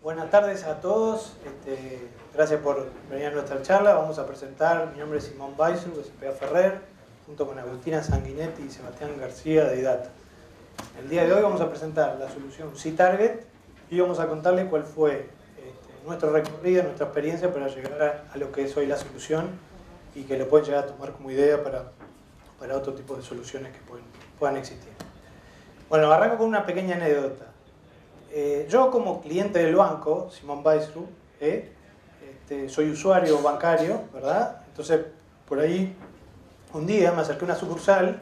Buenas tardes a todos. Gracias por venir a nuestra charla. Vamos a presentar, mi nombre es Simón Baisru, de CPA Ferrer, junto con Agustina Sanguinetti y Sebastián García de IDATA. El día de hoy vamos a presentar la solución C-Target y vamos a contarles cuál fue nuestro recorrido, nuestra experiencia para llegar a lo que es hoy la solución y que lo pueden llegar a tomar como idea para otro tipo de soluciones que puedan existir. Bueno, arranco con una pequeña anécdota. Yo como cliente del banco, Simón Baisru, soy usuario bancario, ¿verdad? Entonces, por ahí, un día me acerqué a una sucursal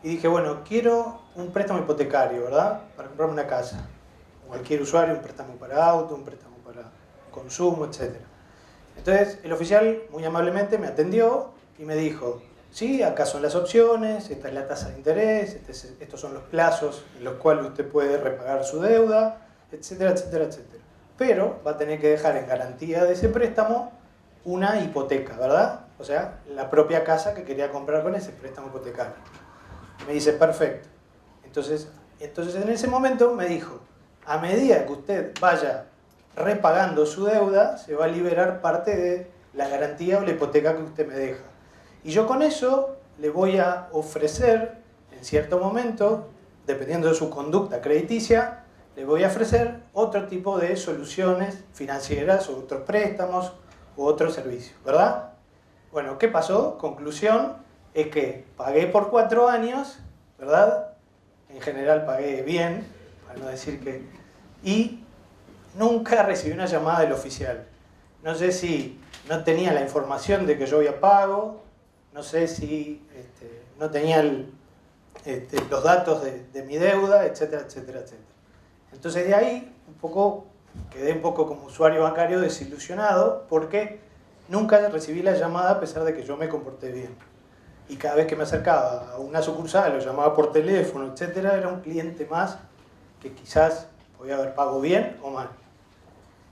y dije, bueno, quiero un préstamo hipotecario, ¿verdad? Para comprarme una casa. Cualquier usuario, un préstamo para auto, un préstamo para consumo, etc. Entonces, el oficial muy amablemente me atendió y me dijo, sí, acá son las opciones, esta es la tasa de interés, estos son los plazos en los cuales usted puede repagar su deuda, etcétera, etcétera, etcétera. Pero va a tener que dejar en garantía de ese préstamo una hipoteca, ¿verdad? O sea, la propia casa que quería comprar con ese préstamo hipotecario. Me dice, perfecto. Entonces en ese momento me dijo, a medida que usted vaya repagando su deuda, se va a liberar parte de la garantía o la hipoteca que usted me deja. Y yo con eso le voy a ofrecer, en cierto momento, dependiendo de su conducta crediticia, le voy a ofrecer otro tipo de soluciones financieras o otros préstamos u otros servicios, ¿verdad? Bueno, ¿qué pasó? Conclusión es que pagué por 4 años, ¿verdad? En general pagué bien, para no decir que... Y nunca recibí una llamada del oficial. No sé si no tenía la información de que yo había pago, no sé si no tenía los datos de mi deuda, etcétera, etcétera, etcétera. Entonces de ahí quedé un poco como usuario bancario desilusionado porque nunca recibí la llamada a pesar de que yo me comporté bien. Y cada vez que me acercaba a una sucursal, lo llamaba por teléfono, etcétera, era un cliente más que quizás podía haber pagado bien o mal.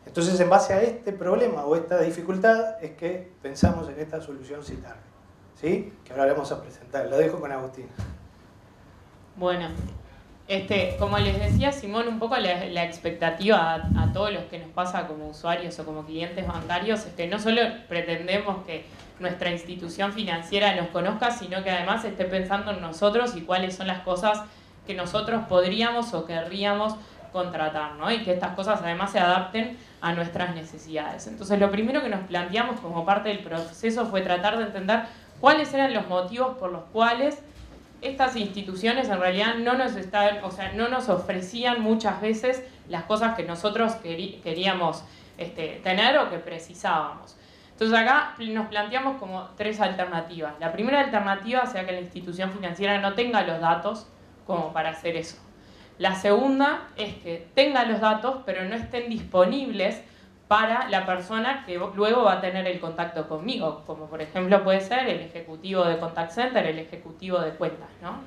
Entonces, en base a este problema o esta dificultad es que pensamos en esta solución C-Target, ¿sí? Que ahora vamos a presentar. Lo dejo con Agustina. Bueno, como les decía Simón, un poco la expectativa a todos los que nos pasa como usuarios o como clientes bancarios es que no solo pretendemos que nuestra institución financiera nos conozca, sino que además esté pensando en nosotros y cuáles son las cosas que nosotros podríamos o querríamos contratar, ¿no? Y que estas cosas además se adapten a nuestras necesidades. Entonces, lo primero que nos planteamos como parte del proceso fue tratar de entender cuáles eran los motivos por los cuales estas instituciones en realidad no nos ofrecían muchas veces las cosas que nosotros queríamos tener o que precisábamos. Entonces acá nos planteamos como 3 alternativas. La primera alternativa sea que la institución financiera no tenga los datos como para hacer eso. La segunda es que tenga los datos pero no estén disponibles para la persona que luego va a tener el contacto conmigo, como por ejemplo puede ser el ejecutivo de Contact Center, el ejecutivo de cuentas, ¿no?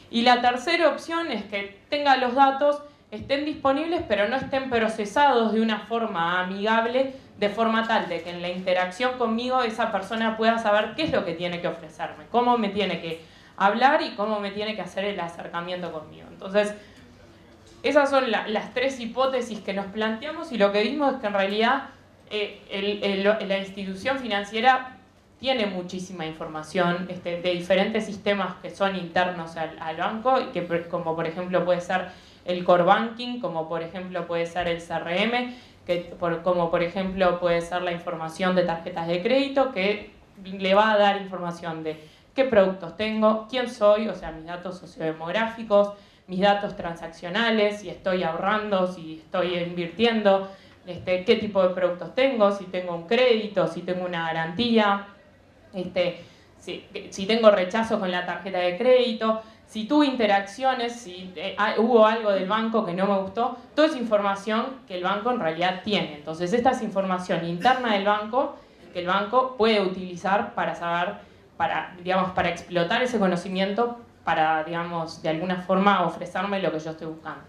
Y la tercera opción es que tenga los datos, estén disponibles, pero no estén procesados de una forma amigable, de forma tal de que en la interacción conmigo esa persona pueda saber qué es lo que tiene que ofrecerme, cómo me tiene que hablar y cómo me tiene que hacer el acercamiento conmigo. Entonces, esas son las 3 hipótesis que nos planteamos y lo que vimos es que en realidad la institución financiera tiene muchísima información de diferentes sistemas que son internos al banco, y que, como por ejemplo puede ser el core banking, como por ejemplo puede ser el CRM, como por ejemplo puede ser la información de tarjetas de crédito, que le va a dar información de qué productos tengo, quién soy, o sea, mis datos sociodemográficos, mis datos transaccionales, si estoy ahorrando, si estoy invirtiendo, qué tipo de productos tengo, si tengo un crédito, si tengo una garantía, si tengo rechazo con la tarjeta de crédito, si tuve interacciones, si hubo algo del banco que no me gustó, toda esa información que el banco en realidad tiene. Entonces, esta es información interna del banco que el banco puede utilizar para saber, para explotar ese conocimiento, para, digamos, de alguna forma ofrecerme lo que yo estoy buscando.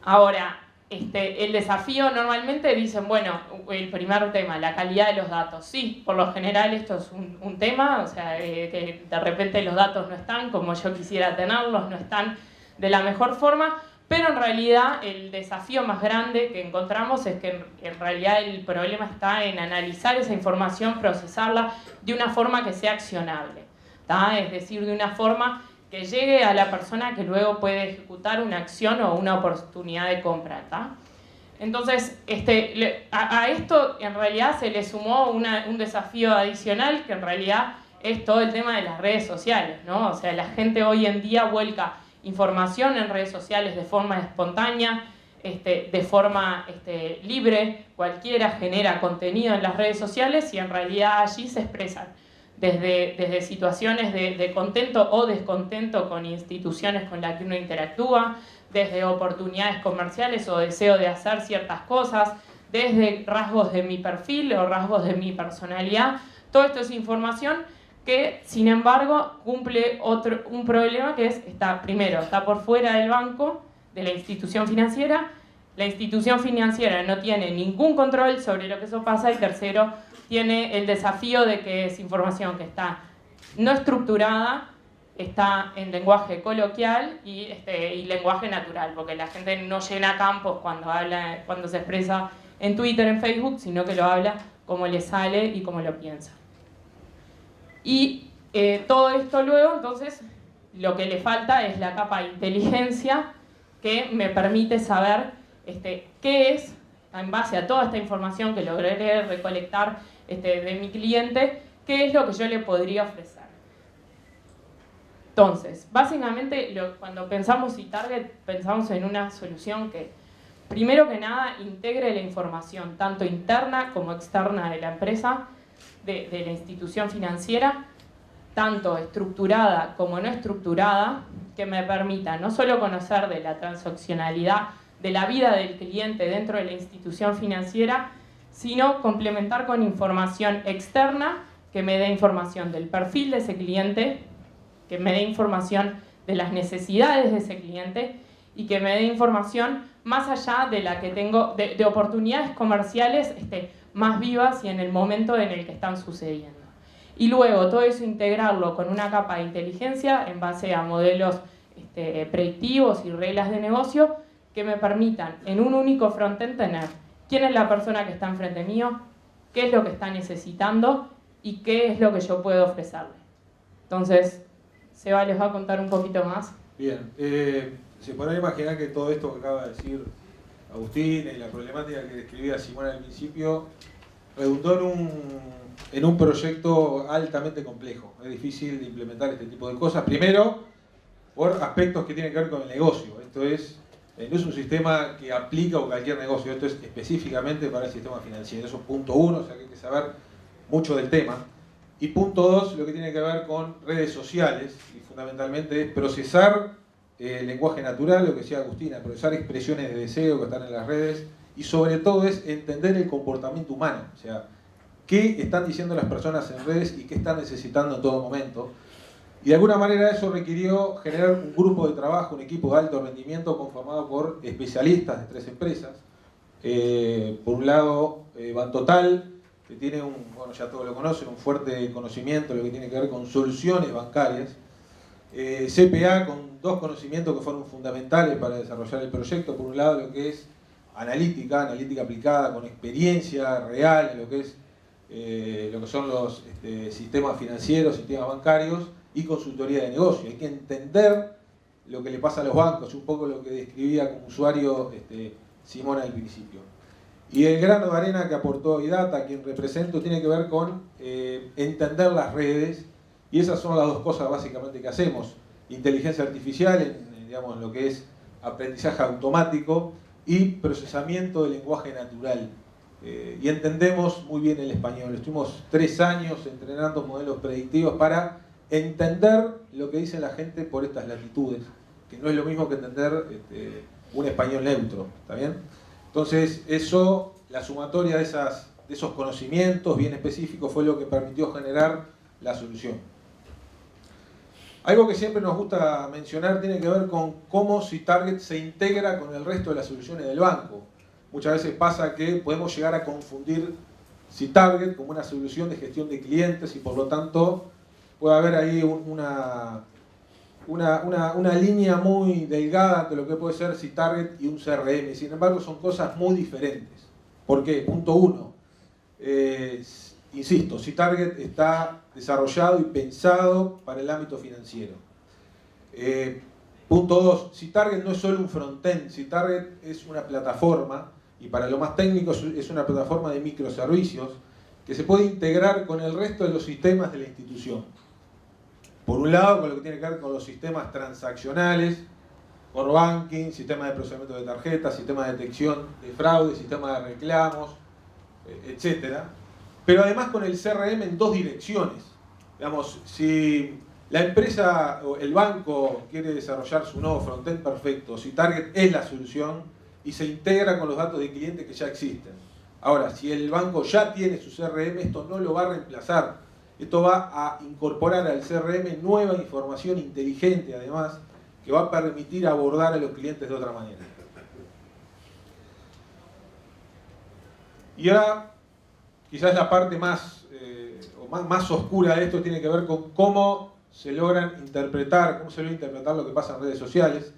Ahora, el desafío normalmente dicen, bueno, el primer tema, la calidad de los datos. Sí, por lo general esto es un tema, o sea, que de repente los datos no están como yo quisiera tenerlos, no están de la mejor forma, Pero en realidad el desafío más grande que encontramos es que en realidad el problema está en analizar esa información, procesarla de una forma que sea accionable, ¿tá? Es decir, de una forma que llegue a la persona que luego puede ejecutar una acción o una oportunidad de compra, ¿tá? Entonces, a esto en realidad se le sumó un desafío adicional, que en realidad es todo el tema de las redes sociales, ¿no? O sea, la gente hoy en día vuelca información en redes sociales de forma espontánea, de forma libre. Cualquiera genera contenido en las redes sociales y en realidad allí se expresan desde situaciones de contento o descontento con instituciones con las que uno interactúa, desde oportunidades comerciales o deseo de hacer ciertas cosas, desde rasgos de mi perfil o rasgos de mi personalidad. Todo esto es información que, sin embargo, cumple un problema que es, primero, está por fuera del banco, de la institución financiera. La institución financiera no tiene ningún control sobre lo que eso pasa, y tercero, tiene el desafío de que es información que está no estructurada, está en lenguaje coloquial y lenguaje natural, porque la gente no llena campos cuando se expresa en Twitter, en Facebook, sino que lo habla como le sale y como lo piensa. Y todo esto luego, entonces, lo que le falta es la capa de inteligencia que me permite saber qué es, en base a toda esta información que logré recolectar de mi cliente, qué es lo que yo le podría ofrecer. Entonces, básicamente, cuando pensamos eTarget, pensamos en una solución que, primero que nada, integre la información, tanto interna como externa de la empresa, de la institución financiera, tanto estructurada como no estructurada, que me permita no solo conocer de la transaccionalidad de la vida del cliente dentro de la institución financiera, sino complementar con información externa que me dé información del perfil de ese cliente, que me dé información de las necesidades de ese cliente y que me dé información más allá de la que tengo, de oportunidades comerciales más vivas y en el momento en el que están sucediendo. Y luego todo eso integrarlo con una capa de inteligencia en base a modelos predictivos y reglas de negocio que me permitan en un único frontend tener quién es la persona que está enfrente mío, qué es lo que está necesitando y qué es lo que yo puedo ofrecerle. Entonces, Seba les va a contar un poquito más. Bien, se podrán imaginar que todo esto que acaba de decir Agustín y la problemática que describía Simón al principio redundó en un proyecto altamente complejo. Es difícil de implementar este tipo de cosas. Primero, por aspectos que tienen que ver con el negocio. Esto no es un sistema que aplica a cualquier negocio, esto es específicamente para el sistema financiero. Eso es punto uno, o sea que hay que saber mucho del tema. Y punto dos, lo que tiene que ver con redes sociales, y fundamentalmente es procesar lenguaje natural, lo que decía Agustina, procesar expresiones de deseo que están en las redes, y sobre todo es entender el comportamiento humano, o sea, qué están diciendo las personas en redes y qué están necesitando en todo momento. Y de alguna manera eso requirió generar un grupo de trabajo, un equipo de alto rendimiento conformado por especialistas de 3 empresas. Por un lado, Bantotal, que tiene bueno, ya todos lo conocen, un fuerte conocimiento de lo que tiene que ver con soluciones bancarias. CPA, con 2 conocimientos que fueron fundamentales para desarrollar el proyecto. Por un lado, lo que es analítica aplicada con experiencia real en lo que son los sistemas financieros, sistemas bancarios, y consultoría de negocio. Hay que entender lo que le pasa a los bancos, un poco lo que describía como usuario Simón al principio. Y el grano de arena que aportó IDATA, a quien represento, tiene que ver con entender las redes, y esas son las 2 cosas básicamente que hacemos. Inteligencia artificial, en lo que es aprendizaje automático, y procesamiento del lenguaje natural. Y entendemos muy bien el español. Estuvimos 3 años entrenando modelos predictivos para entender lo que dice la gente por estas latitudes, que no es lo mismo que entender un español neutro, ¿está bien? Entonces, eso, la sumatoria de esos conocimientos bien específicos fue lo que permitió generar la solución. Algo que siempre nos gusta mencionar tiene que ver con cómo eTarget se integra con el resto de las soluciones del banco. Muchas veces pasa que podemos llegar a confundir eTarget como una solución de gestión de clientes y por lo tanto puede haber ahí una línea muy delgada entre lo que puede ser C-Target y un CRM. Sin embargo, son cosas muy diferentes. ¿Por qué? Punto 1. Insisto, C-Target está desarrollado y pensado para el ámbito financiero. Punto 2. C-Target no es solo un frontend. C-Target es una plataforma, y para lo más técnico es una plataforma de microservicios que se puede integrar con el resto de los sistemas de la institución. Por un lado, con lo que tiene que ver con los sistemas transaccionales, core banking, sistema de procesamiento de tarjetas, sistema de detección de fraude, sistema de reclamos, etc. Pero además con el CRM en dos direcciones. Digamos, si la empresa o el banco quiere desarrollar su nuevo frontend, perfecto. Si Target es la solución y se integra con los datos de cliente que ya existen. Ahora, si el banco ya tiene su CRM, esto no lo va a reemplazar. Esto va a incorporar al CRM nueva información inteligente, además, que va a permitir abordar a los clientes de otra manera. Y ahora, quizás la parte más oscura de esto tiene que ver con cómo se logra interpretar lo que pasa en redes sociales.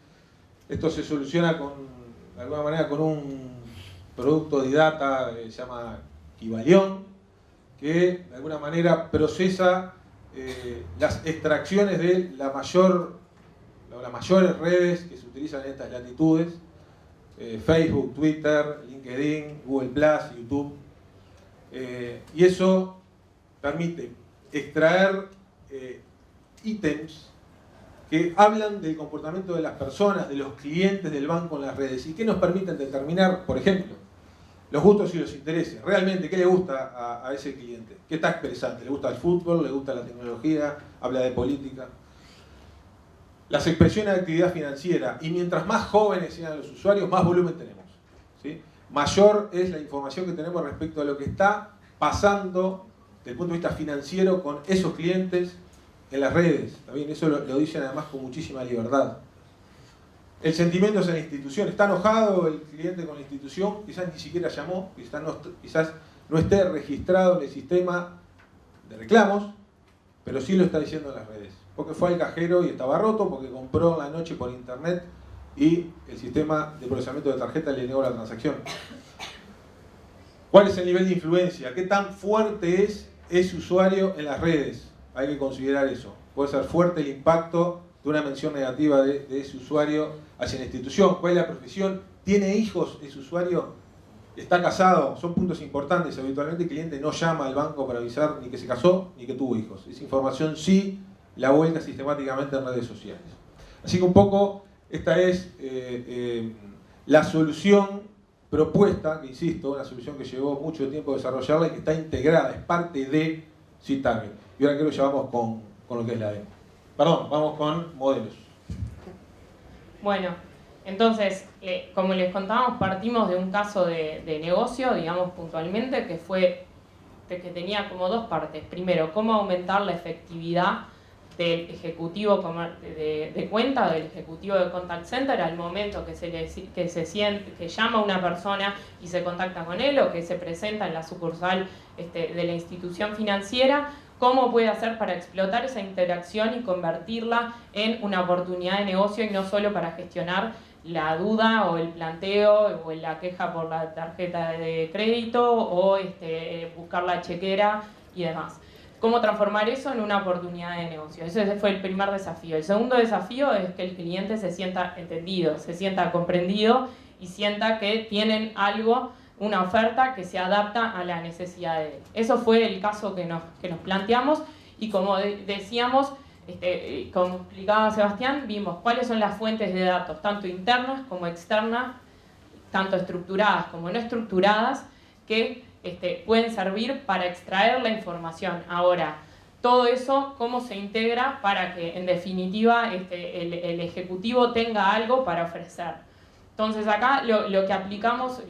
Esto se soluciona de alguna manera con un producto de data que se llama Kibalión, que de alguna manera procesa las extracciones de las mayores redes que se utilizan en estas latitudes, Facebook, Twitter, LinkedIn, Google+, YouTube, y eso permite extraer ítems que hablan del comportamiento de las personas, de los clientes del banco en las redes, y que nos permiten determinar, por ejemplo, los gustos y los intereses. Realmente, ¿qué le gusta a ese cliente? ¿Qué está expresante? ¿Le gusta el fútbol? ¿Le gusta la tecnología? ¿Habla de política? Las expresiones de actividad financiera. Y mientras más jóvenes sean los usuarios, más volumen tenemos, ¿sí? Mayor es la información que tenemos respecto a lo que está pasando desde el punto de vista financiero con esos clientes en las redes. ¿Está bien? Eso lo dicen además con muchísima libertad. El sentimiento hacia la institución. Está enojado el cliente con la institución, quizás ni siquiera llamó, quizás no esté registrado en el sistema de reclamos, pero sí lo está diciendo en las redes. Porque fue al cajero y estaba roto, porque compró en la noche por internet y el sistema de procesamiento de tarjeta le negó la transacción. ¿Cuál es el nivel de influencia? ¿Qué tan fuerte es ese usuario en las redes? Hay que considerar eso. Puede ser fuerte el impacto de una mención negativa de ese usuario hacia la institución. ¿Cuál es la profesión? ¿Tiene hijos ese usuario? ¿Está casado? Son puntos importantes. Habitualmente el cliente no llama al banco para avisar ni que se casó ni que tuvo hijos. Esa información sí la vuelca sistemáticamente en redes sociales. Así que un poco esta es la solución propuesta, que insisto, una solución que llevó mucho tiempo desarrollarla y que está integrada, es parte de C-Target. Y ahora creo que ya vamos con lo que es la demo. Perdón, vamos con modelos. Bueno, entonces, como les contábamos, partimos de un caso de negocio, digamos puntualmente, que tenía como dos partes. Primero, cómo aumentar la efectividad del ejecutivo de cuenta, del ejecutivo de contact center al momento que llama a una persona y se contacta con él o que se presenta en la sucursal de la institución financiera. ¿Cómo puede hacer para explotar esa interacción y convertirla en una oportunidad de negocio y no solo para gestionar la duda o el planteo o la queja por la tarjeta de crédito o buscar la chequera y demás? ¿Cómo transformar eso en una oportunidad de negocio? Ese fue el primer desafío. El segundo desafío es que el cliente se sienta entendido, se sienta comprendido y sienta que tienen algo, una oferta que se adapta a la necesidad de él. Eso fue el caso que nos planteamos y como decíamos, como explicaba Sebastián, vimos cuáles son las fuentes de datos, tanto internas como externas, tanto estructuradas como no estructuradas, que pueden servir para extraer la información. Ahora, todo eso, ¿cómo se integra para que en definitiva el ejecutivo tenga algo para ofrecer? Entonces acá lo que aplicamos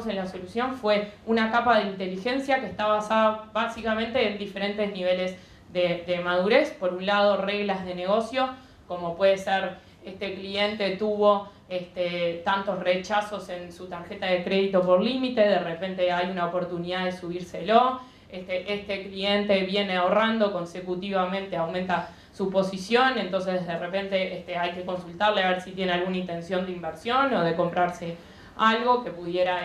en la solución fue una capa de inteligencia que está basada básicamente en diferentes niveles de madurez. Por un lado, reglas de negocio, como puede ser este cliente tuvo tantos rechazos en su tarjeta de crédito por límite, de repente hay una oportunidad de subírselo. Este cliente viene ahorrando consecutivamente, aumenta su posición, entonces de repente hay que consultarle a ver si tiene alguna intención de inversión o de comprarse algo que pudiera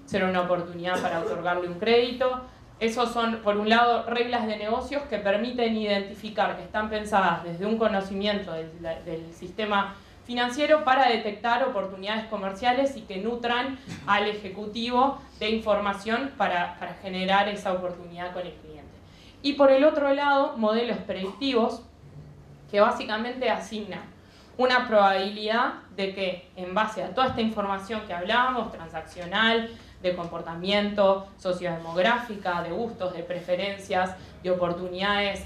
ser una oportunidad para otorgarle un crédito. Esos son, por un lado, reglas de negocios que permiten identificar, que están pensadas desde un conocimiento del sistema financiero para detectar oportunidades comerciales y que nutran al ejecutivo de información para generar esa oportunidad con el cliente. Y por el otro lado, modelos predictivos que básicamente asignan una probabilidad de que en base a toda esta información que hablábamos, transaccional, de comportamiento, sociodemográfica, de gustos, de preferencias, de oportunidades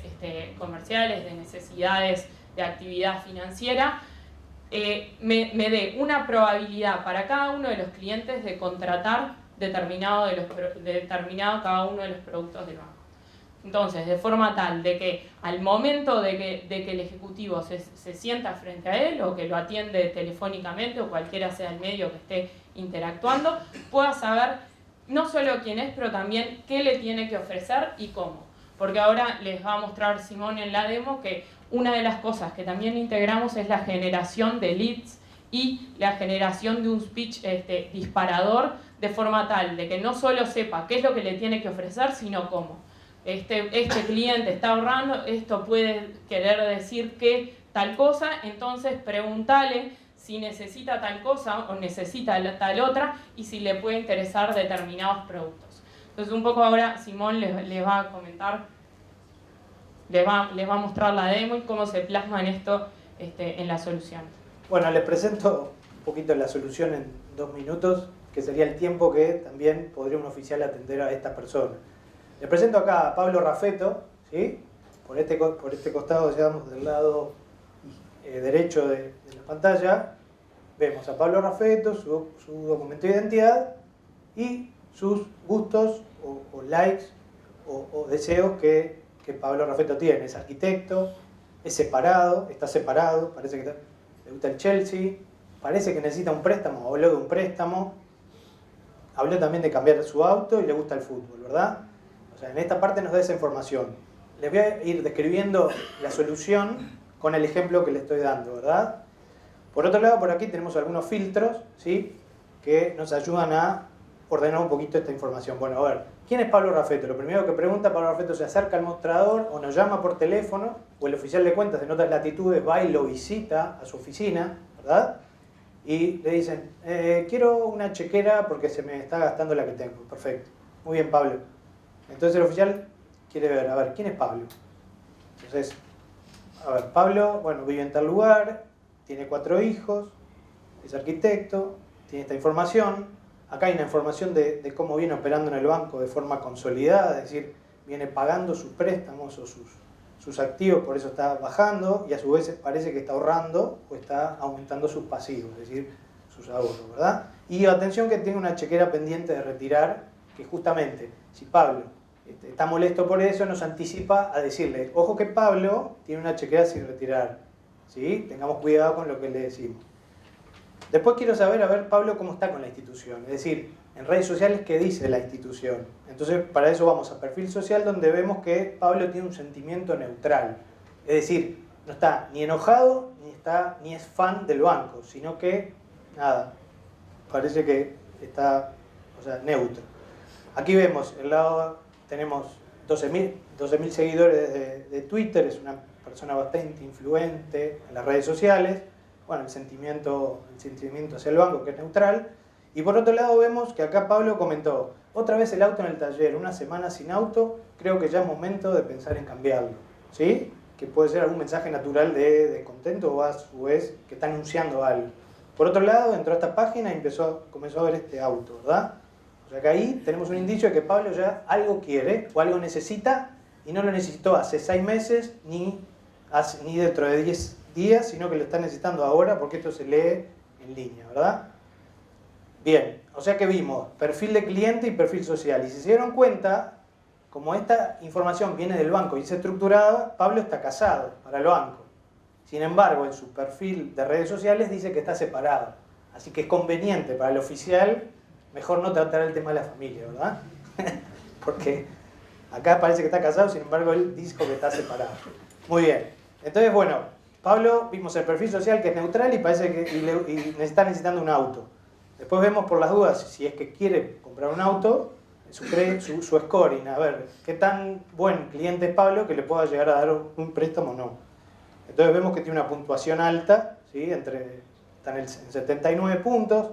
comerciales, de necesidades de actividad financiera, me dé una probabilidad para cada uno de los clientes de contratar determinado cada uno de los productos del banco. Entonces, de forma tal de que al momento de que el ejecutivo se sienta frente a él o que lo atiende telefónicamente o cualquiera sea el medio que esté interactuando, pueda saber no solo quién es, pero también qué le tiene que ofrecer y cómo. Porque ahora les va a mostrar Simón en la demo que una de las cosas que también integramos es la generación de leads y la generación de un speech disparador de forma tal de que no solo sepa qué es lo que le tiene que ofrecer, sino cómo. Este cliente está ahorrando, esto puede querer decir que tal cosa, entonces pregúntale si necesita tal cosa o necesita tal otra y si le puede interesar determinados productos. Entonces un poco ahora Simón les va a comentar, les va a mostrar la demo y cómo se plasma en esto en la solución. Bueno, les presento un poquito la solución en 2 minutos, que sería el tiempo que también podría un oficial atender a esta persona. Les presento acá a Pablo Raffetto, ¿sí? Por este costado, digamos, del lado derecho de la pantalla, vemos a Pablo Raffetto, su documento de identidad y sus gustos o likes o deseos que Pablo Raffetto tiene. Es arquitecto, es separado, está separado, parece que le gusta el Chelsea, parece que necesita un préstamo, habló de un préstamo, habló también de cambiar su auto y le gusta el fútbol, ¿verdad? O sea, en esta parte nos da esa información. Les voy a ir describiendo la solución con el ejemplo que le estoy dando, ¿verdad? Por otro lado, por aquí tenemos algunos filtros, ¿sí? Que nos ayudan a ordenar un poquito esta información. Bueno, a ver, ¿quién es Pablo Raffetto? Lo primero que pregunta, Pablo Raffetto se acerca al mostrador o nos llama por teléfono, o el oficial de cuentas de Notas Latitudes va y lo visita a su oficina, ¿verdad? Y le dicen, quiero una chequera porque se me está gastando la que tengo. Perfecto. Muy bien, Pablo. Entonces el oficial quiere ver, a ver, ¿quién es Pablo? Entonces, a ver, Pablo, bueno, vive en tal lugar, tiene 4 hijos, es arquitecto, tiene esta información. Acá hay una información de cómo viene operando en el banco de forma consolidada, es decir, viene pagando sus préstamos o sus activos, por eso está bajando, y a su vez parece que está ahorrando o está aumentando sus pasivos, es decir, sus ahorros, ¿verdad? Y atención que tiene una chequera pendiente de retirar, que justamente, si Pablo está molesto por eso, nos anticipa a decirle, ojo que Pablo tiene una chequera sin retirar, ¿sí? Tengamos cuidado con lo que le decimos. Después quiero saber, a ver, Pablo, cómo está con la institución, es decir, en redes sociales, ¿qué dice la institución? Entonces, para eso vamos a perfil social, donde vemos que Pablo tiene un sentimiento neutral, es decir, no está ni enojado, ni es fan del banco, sino que, nada, parece que está, o sea, neutro. Aquí vemos, el lado, tenemos 12.000 seguidores de Twitter, es una persona bastante influente en las redes sociales. Bueno, el sentimiento hacia el banco, que es neutral. Y por otro lado vemos que acá Pablo comentó, otra vez el auto en el taller, una semana sin auto, creo que ya es momento de pensar en cambiarlo, ¿sí? Que puede ser algún mensaje natural de descontento o a su vez que está anunciando algo. Por otro lado, entró a esta página y comenzó a ver este auto, ¿verdad? O sea que ahí tenemos un indicio de que Pablo ya algo quiere o algo necesita y no lo necesitó hace 6 meses ni dentro de 10 días, sino que lo está necesitando ahora porque esto se lee en línea, ¿verdad? Bien, o sea que vimos perfil de cliente y perfil social. Y si se dieron cuenta, como esta información viene del banco y es estructurada, Pablo está casado para el banco. Sin embargo, en su perfil de redes sociales dice que está separado. Así que es conveniente para el oficial mejor no tratar el tema de la familia, ¿verdad? Porque acá parece que está casado, sin embargo él dijo que está separado. Muy bien. Entonces, bueno, Pablo, vimos el perfil social que es neutral y parece que y está necesitando un auto. Después vemos por las dudas si es que quiere comprar un auto, su scoring, a ver, qué tan buen cliente es Pablo que le pueda llegar a dar un préstamo o no. Entonces vemos que tiene una puntuación alta, ¿sí? Está en 79 puntos,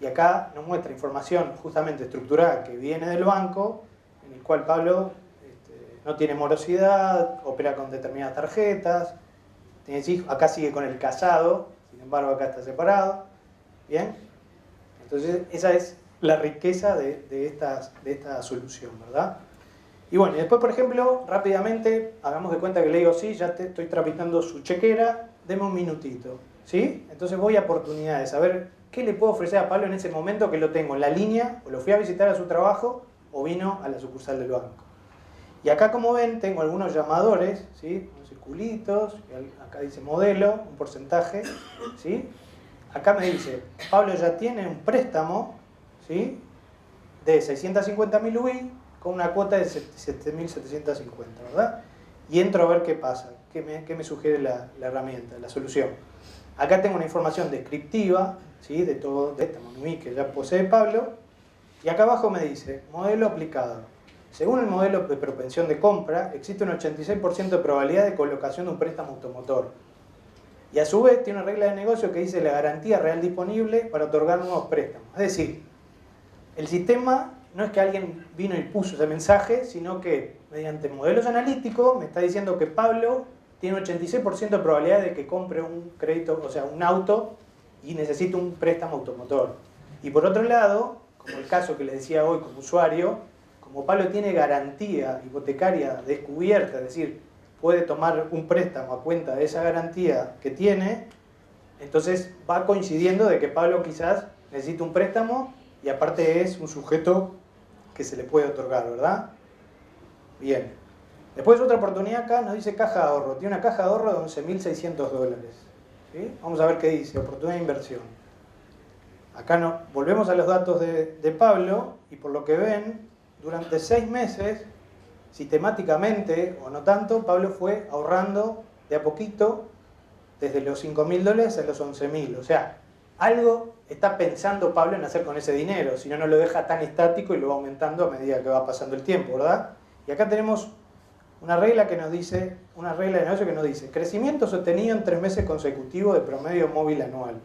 y acá nos muestra información justamente estructurada que viene del banco, en el cual Pablo no tiene morosidad, opera con determinadas tarjetas, tiene hijos, acá sigue con el casado, sin embargo acá está separado. ¿Bien? Entonces esa es la riqueza de esta solución, ¿verdad? Y bueno, y después por ejemplo, rápidamente, hagamos de cuenta que le digo, sí, ya estoy tramitando su chequera, deme un minutito, ¿sí? Entonces voy a oportunidades, a ver qué le puedo ofrecer a Pablo en ese momento que lo tengo en la línea, o lo fui a visitar a su trabajo, o vino a la sucursal del banco. Y acá, como ven, tengo algunos llamadores, ¿sí? Unos circulitos, acá dice modelo, un porcentaje, ¿sí? Acá me dice, Pablo ya tiene un préstamo, ¿sí? De 650.000 UI con una cuota de 7.750, ¿verdad? Y entro a ver qué pasa, qué me sugiere la herramienta, la solución. Acá tengo una información descriptiva, ¿sí? De esta MONUI que ya posee Pablo, y acá abajo me dice, modelo aplicado. Según el modelo de propensión de compra, existe un 86% de probabilidad de colocación de un préstamo automotor. Y a su vez tiene una regla de negocio que dice la garantía real disponible para otorgar nuevos préstamos. Es decir, el sistema no es que alguien vino y puso ese mensaje, sino que mediante modelos analíticos me está diciendo que Pablo tiene un 86% de probabilidad de que compre un crédito, o sea, un auto, y necesita un préstamo automotor. Y por otro lado, como el caso que les decía hoy como usuario, como Pablo tiene garantía hipotecaria descubierta, es decir, puede tomar un préstamo a cuenta de esa garantía que tiene, entonces va coincidiendo de que Pablo quizás necesita un préstamo y aparte es un sujeto que se le puede otorgar, ¿verdad? Bien. Después otra oportunidad acá nos dice caja de ahorro. Tiene una caja de ahorro de $11.600. ¿Sí? Vamos a ver qué dice, oportunidad de inversión. Acá volvemos a los datos de Pablo y por lo que ven, durante 6 meses, sistemáticamente, o no tanto, Pablo fue ahorrando de a poquito desde los $5.000 a los 11.000. O sea, algo está pensando Pablo en hacer con ese dinero, si no, no lo deja tan estático y lo va aumentando a medida que va pasando el tiempo, ¿verdad? Y acá tenemos una regla que nos dice, una regla de negocio que nos dice, crecimiento sostenido en 3 meses consecutivos de promedio móvil anual.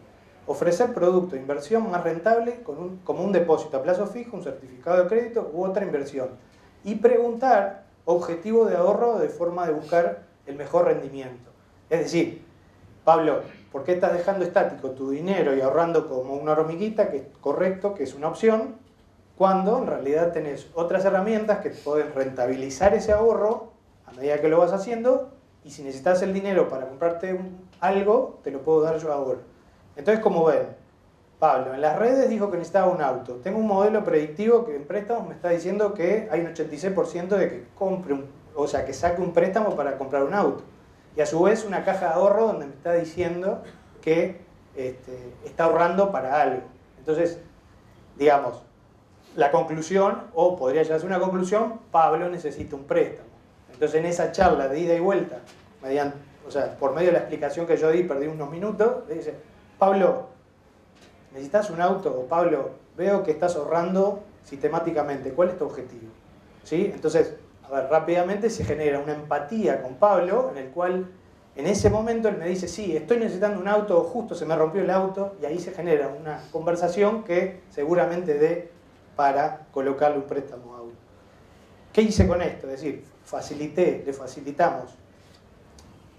Ofrecer producto de inversión más rentable como un depósito a plazo fijo, un certificado de crédito u otra inversión. Y preguntar objetivo de ahorro de forma de buscar el mejor rendimiento. Es decir, Pablo, ¿por qué estás dejando estático tu dinero y ahorrando como una hormiguita, que es correcto, que es una opción, cuando en realidad tenés otras herramientas que pueden rentabilizar ese ahorro a medida que lo vas haciendo, y si necesitas el dinero para comprarte algo, te lo puedo dar yo ahora. Entonces, como ven, Pablo en las redes dijo que necesitaba un auto. Tengo un modelo predictivo que en préstamos me está diciendo que hay un 86% de que compre que saque un préstamo para comprar un auto. Y a su vez una caja de ahorro donde me está diciendo que está ahorrando para algo. Entonces, digamos, la conclusión, o podría llegarse a una conclusión, Pablo necesita un préstamo. Entonces en esa charla de ida y vuelta, por medio de la explicación que yo di, perdí unos minutos, le dice, Pablo, ¿necesitas un auto? O Pablo, veo que estás ahorrando sistemáticamente, ¿cuál es tu objetivo? ¿Sí? Entonces, a ver, rápidamente se genera una empatía con Pablo, en el cual en ese momento él me dice, sí, estoy necesitando un auto, justo se me rompió el auto, y ahí se genera una conversación que seguramente dé para colocarle un préstamo a auto. ¿Qué hice con esto? Es decir, le facilitamos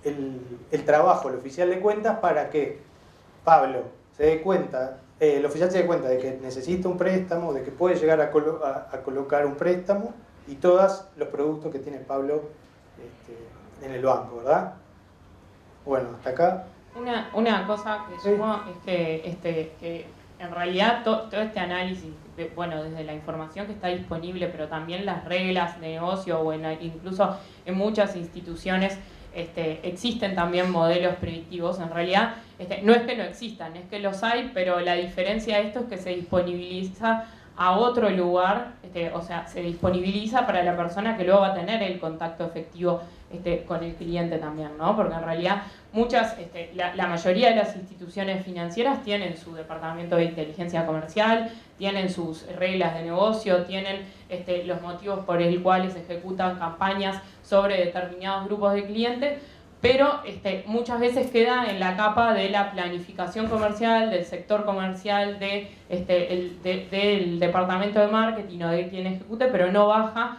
el trabajo al oficial de cuentas para que Pablo se dé cuenta, el oficial se dé cuenta de que necesita un préstamo, de que puede llegar a colocar un préstamo y todos los productos que tiene Pablo en el banco, ¿verdad? Bueno, hasta acá. Una cosa que sumo es que en realidad todo este análisis, desde la información que está disponible, pero también las reglas de negocio, incluso en muchas instituciones, existen también modelos predictivos. En realidad no es que no existan, es que los hay, pero la diferencia de esto es que se disponibiliza a otro lugar, se disponibiliza para la persona que luego va a tener el contacto efectivo con el cliente también, ¿no? Porque en realidad la mayoría de las instituciones financieras tienen su departamento de inteligencia comercial, tienen sus reglas de negocio, tienen los motivos por el cuales se ejecutan campañas sobre determinados grupos de clientes, pero muchas veces queda en la capa de la planificación comercial, del sector comercial, del departamento de marketing o de quien ejecute, pero no baja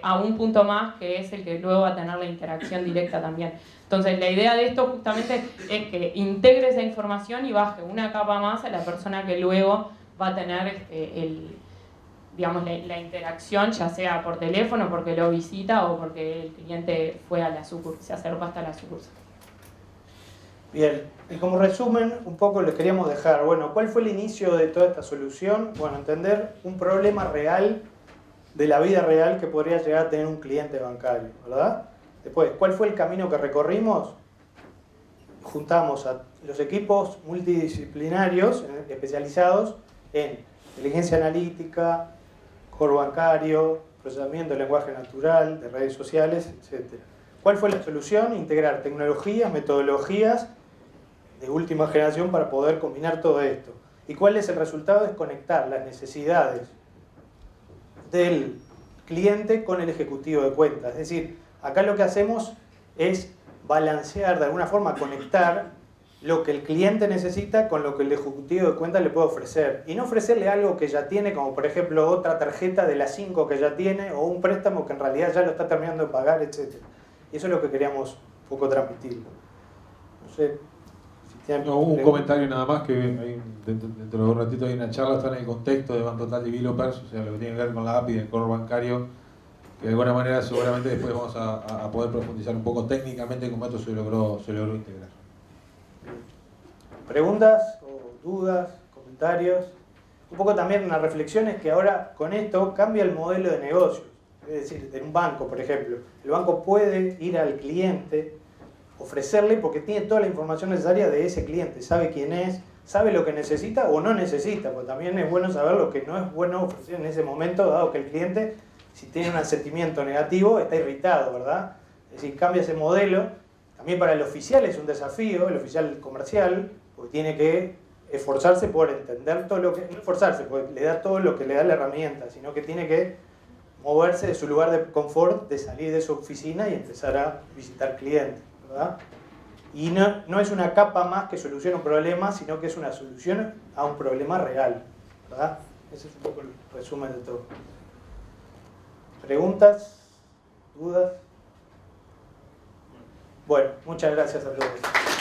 a un punto más, que es el que luego va a tener la interacción directa también. Entonces la idea de esto justamente es que integre esa información y baje una capa más a la persona que luego va a tener la interacción, ya sea por teléfono, porque lo visita o porque el cliente fue a la sucursal, se acercó hasta la sucursal. Bien, y como resumen, un poco les queríamos dejar, bueno, ¿cuál fue el inicio de toda esta solución? Bueno, entender un problema real de la vida real que podría llegar a tener un cliente bancario, ¿verdad? Después, ¿cuál fue el camino que recorrimos? Juntamos a los equipos multidisciplinarios especializados en inteligencia analítica, core bancario, procesamiento de lenguaje natural, de redes sociales, etc. ¿Cuál fue la solución? Integrar tecnologías, metodologías de última generación para poder combinar todo esto. ¿Y cuál es el resultado? Es conectar las necesidades del cliente con el ejecutivo de cuentas. Es decir, acá lo que hacemos es balancear, de alguna forma conectar lo que el cliente necesita con lo que el ejecutivo de cuentas le puede ofrecer. Y no ofrecerle algo que ya tiene, como por ejemplo otra tarjeta de las 5 que ya tiene, o un préstamo que en realidad ya lo está terminando de pagar, etc. Y eso es lo que queríamos un poco transmitir. No sé si tienen un comentario nada más, que hay, dentro de un ratito hay una charla, está en el contexto de BanTotal Developers, o sea, lo que tiene que ver con la API del core bancario, que de alguna manera seguramente después vamos a poder profundizar un poco técnicamente cómo esto se logró integrar. ¿Preguntas o dudas, comentarios? Un poco también una reflexión es que ahora con esto cambia el modelo de negocio. Es decir, en un banco, por ejemplo, el banco puede ir al cliente, ofrecerle, porque tiene toda la información necesaria de ese cliente, sabe quién es, sabe lo que necesita o no necesita, porque también es bueno saber lo que no es bueno ofrecer en ese momento, dado que el cliente, si tiene un sentimiento negativo, está irritado, ¿verdad? Es decir, cambia ese modelo. También para el oficial es un desafío, el oficial comercial, porque tiene que esforzarse por entender todo lo que... No esforzarse, porque le da todo lo que le da la herramienta, sino que tiene que moverse de su lugar de confort, de salir de su oficina y empezar a visitar clientes, ¿verdad? Y no es una capa más que soluciona un problema, sino que es una solución a un problema real, ¿verdad? Ese es un poco el resumen de todo. ¿Preguntas? ¿Dudas? Bueno, muchas gracias a todos.